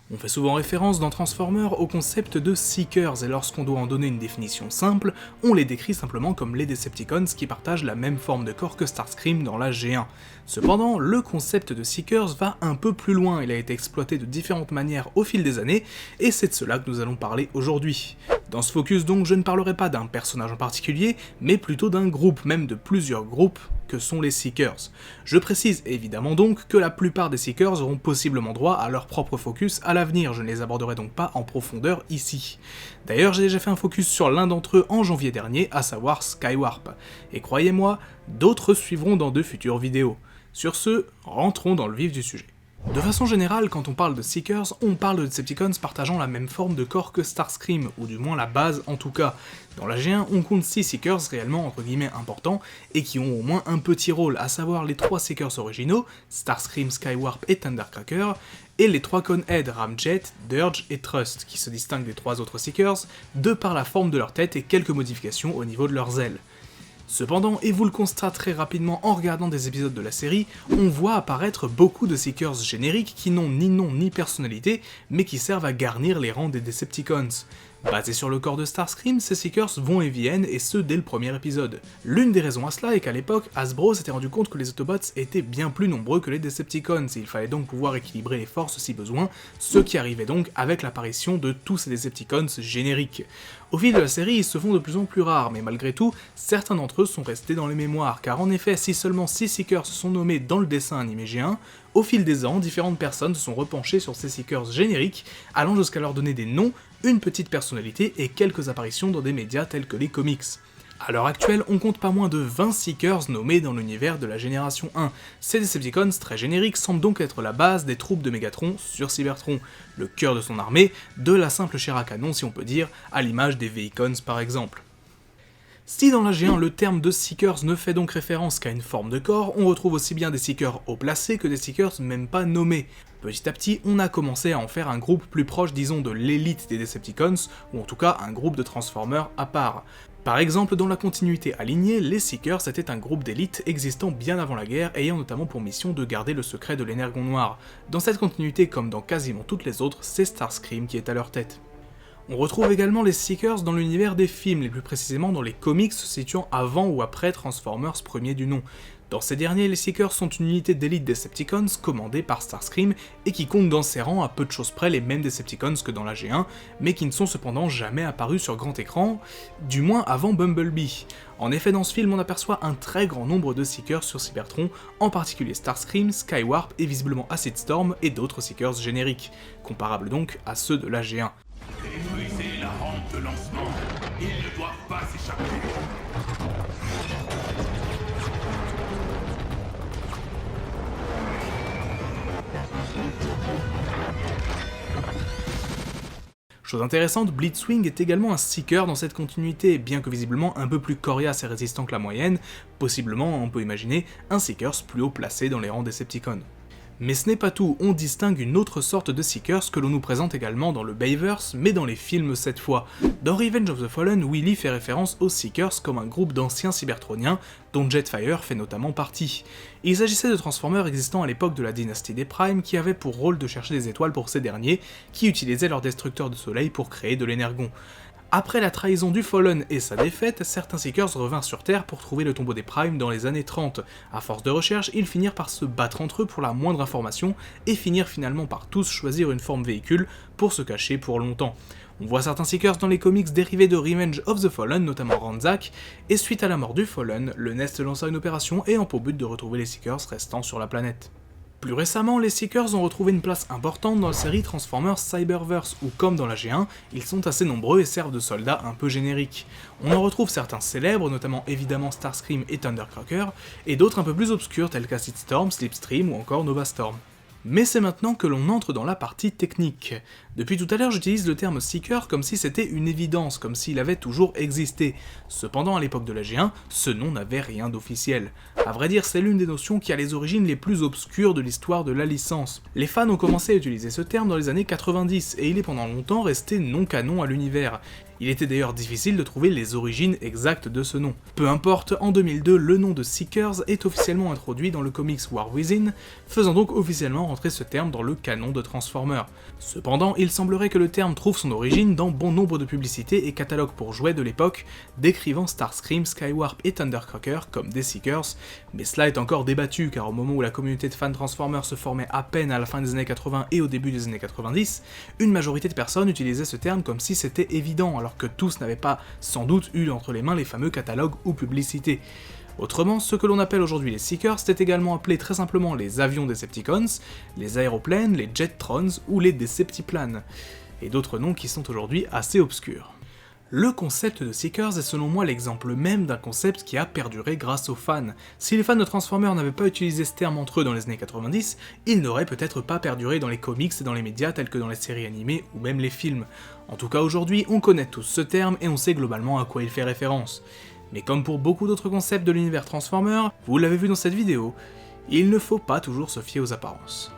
On fait souvent référence dans Transformers au concept de Seekers, et lorsqu'on doit en donner une définition simple, on les décrit simplement comme les Decepticons qui partagent la même forme de corps que Starscream dans la G1. Cependant, le concept de Seekers va un peu plus loin, il a été exploité de différentes manières au fil des années, et c'est de cela que nous allons parler aujourd'hui. Dans ce focus donc, je ne parlerai pas d'un personnage en particulier, mais plutôt d'un groupe, même de plusieurs groupes, que sont les Seekers. Je précise évidemment donc que la plupart des Seekers auront possiblement droit à leur propre focus à l'avenir, je ne les aborderai donc pas en profondeur ici. D'ailleurs, j'ai déjà fait un focus sur l'un d'entre eux en janvier dernier, à savoir Skywarp, et croyez-moi, d'autres suivront dans de futures vidéos. Sur ce, rentrons dans le vif du sujet. De façon générale, quand on parle de Seekers, on parle de Decepticons partageant la même forme de corps que Starscream, ou du moins la base en tout cas. Dans la G1, on compte 6 Seekers réellement entre guillemets importants, et qui ont au moins un petit rôle, à savoir les 3 Seekers originaux, Starscream, Skywarp et Thundercracker, et les 3 Conhead, Ramjet, Dirge et Trust, qui se distinguent des 3 autres Seekers, de par la forme de leur tête et quelques modifications au niveau de leurs ailes. Cependant, et vous le constaterez rapidement en regardant des épisodes de la série, on voit apparaître beaucoup de Seekers génériques qui n'ont ni nom ni personnalité, mais qui servent à garnir les rangs des Decepticons. Basés sur le corps de Starscream, ces Seekers vont et viennent, et ce dès le premier épisode. L'une des raisons à cela est qu'à l'époque, Hasbro s'était rendu compte que les Autobots étaient bien plus nombreux que les Decepticons, et il fallait donc pouvoir équilibrer les forces si besoin, ce qui arrivait donc avec l'apparition de tous ces Decepticons génériques. Au fil de la série, ils se font de plus en plus rares, mais malgré tout, certains d'entre eux sont restés dans les mémoires, car en effet, si seulement 6 Seekers sont nommés dans le dessin animé G1, au fil des ans, différentes personnes se sont repenchées sur ces Seekers génériques, allant jusqu'à leur donner des noms, une petite personnalité et quelques apparitions dans des médias tels que les comics. A l'heure actuelle, on compte pas moins de 20 Seekers nommés dans l'univers de la génération 1. Ces Decepticons très génériques semblent donc être la base des troupes de Megatron sur Cybertron, le cœur de son armée, de la simple chair à canon si on peut dire, à l'image des Vehicons par exemple. Si dans la G1 le terme de Seekers ne fait donc référence qu'à une forme de corps, on retrouve aussi bien des Seekers haut placés que des Seekers même pas nommés. Petit à petit, on a commencé à en faire un groupe plus proche disons de l'élite des Decepticons, ou en tout cas un groupe de Transformers à part. Par exemple, dans la continuité alignée, les Seekers étaient un groupe d'élite existant bien avant la guerre, ayant notamment pour mission de garder le secret de l'Énergon Noir. Dans cette continuité, comme dans quasiment toutes les autres, c'est Starscream qui est à leur tête. On retrouve également les Seekers dans l'univers des films, et plus précisément dans les comics se situant avant ou après Transformers premier du nom. Dans ces derniers, les Seekers sont une unité d'élite Decepticons commandée par Starscream et qui compte dans ses rangs à peu de choses près les mêmes Decepticons que dans la G1, mais qui ne sont cependant jamais apparus sur grand écran, du moins avant Bumblebee. En effet, dans ce film, on aperçoit un très grand nombre de Seekers sur Cybertron, en particulier Starscream, Skywarp et visiblement Acid Storm et d'autres Seekers génériques, comparables donc à ceux de la G1. Détruisez la rampe de lancement. Ils ne doivent pas s'échapper. Chose intéressante, Blitzwing est également un Seeker dans cette continuité, bien que visiblement un peu plus coriace et résistant que la moyenne, possiblement, on peut imaginer, un Seekers plus haut placé dans les rangs Decepticons. Mais ce n'est pas tout, on distingue une autre sorte de Seekers que l'on nous présente également dans le Bayverse, mais dans les films cette fois. Dans Revenge of the Fallen, Willy fait référence aux Seekers comme un groupe d'anciens cybertroniens, dont Jetfire fait notamment partie. Il s'agissait de Transformers existants à l'époque de la dynastie des Primes qui avaient pour rôle de chercher des étoiles pour ces derniers, qui utilisaient leurs destructeurs de soleil pour créer de l'énergon. Après la trahison du Fallen et sa défaite, certains Seekers revinrent sur Terre pour trouver le tombeau des Primes dans les années 30. À force de recherche, ils finirent par se battre entre eux pour la moindre information et finirent finalement par tous choisir une forme véhicule pour se cacher pour longtemps. On voit certains Seekers dans les comics dérivés de Revenge of the Fallen, notamment Ranzak, et suite à la mort du Fallen, le Nest lança une opération ayant pour but de retrouver les Seekers restant sur la planète. Plus récemment, les Seekers ont retrouvé une place importante dans la série Transformers Cyberverse, où comme dans la G1, ils sont assez nombreux et servent de soldats un peu génériques. On en retrouve certains célèbres, notamment évidemment Starscream et Thundercracker, et d'autres un peu plus obscurs tels qu'Acid Storm, Slipstream ou encore Nova Storm. Mais c'est maintenant que l'on entre dans la partie technique. Depuis tout à l'heure, j'utilise le terme Seeker comme si c'était une évidence, comme s'il avait toujours existé. Cependant, à l'époque de la G1, ce nom n'avait rien d'officiel. À vrai dire, c'est l'une des notions qui a les origines les plus obscures de l'histoire de la licence. Les fans ont commencé à utiliser ce terme dans les années 90, et il est pendant longtemps resté non canon à l'univers. Il était d'ailleurs difficile de trouver les origines exactes de ce nom. Peu importe, en 2002, le nom de Seekers est officiellement introduit dans le comics War Within, faisant donc officiellement rentrer ce terme dans le canon de Transformers. Cependant, il semblerait que le terme trouve son origine dans bon nombre de publicités et catalogues pour jouets de l'époque, décrivant Starscream, Skywarp et Thundercracker comme des Seekers, mais cela est encore débattu car au moment où la communauté de fans Transformers se formait à peine à la fin des années 80 et au début des années 90, une majorité de personnes utilisaient ce terme comme si c'était évident, alors que tous n'avaient pas sans doute eu entre les mains les fameux catalogues ou publicités. Autrement, ce que l'on appelle aujourd'hui les Seekers, c'est également appelé très simplement les avions Decepticons, les aéroplanes, les Jettrons ou les Deceptiplanes, et d'autres noms qui sont aujourd'hui assez obscurs. Le concept de Seekers est selon moi l'exemple même d'un concept qui a perduré grâce aux fans. Si les fans de Transformers n'avaient pas utilisé ce terme entre eux dans les années 90, il n'aurait peut-être pas perduré dans les comics et dans les médias tels que dans les séries animées ou même les films. En tout cas aujourd'hui, on connaît tous ce terme et on sait globalement à quoi il fait référence. Mais comme pour beaucoup d'autres concepts de l'univers Transformers, vous l'avez vu dans cette vidéo, il ne faut pas toujours se fier aux apparences.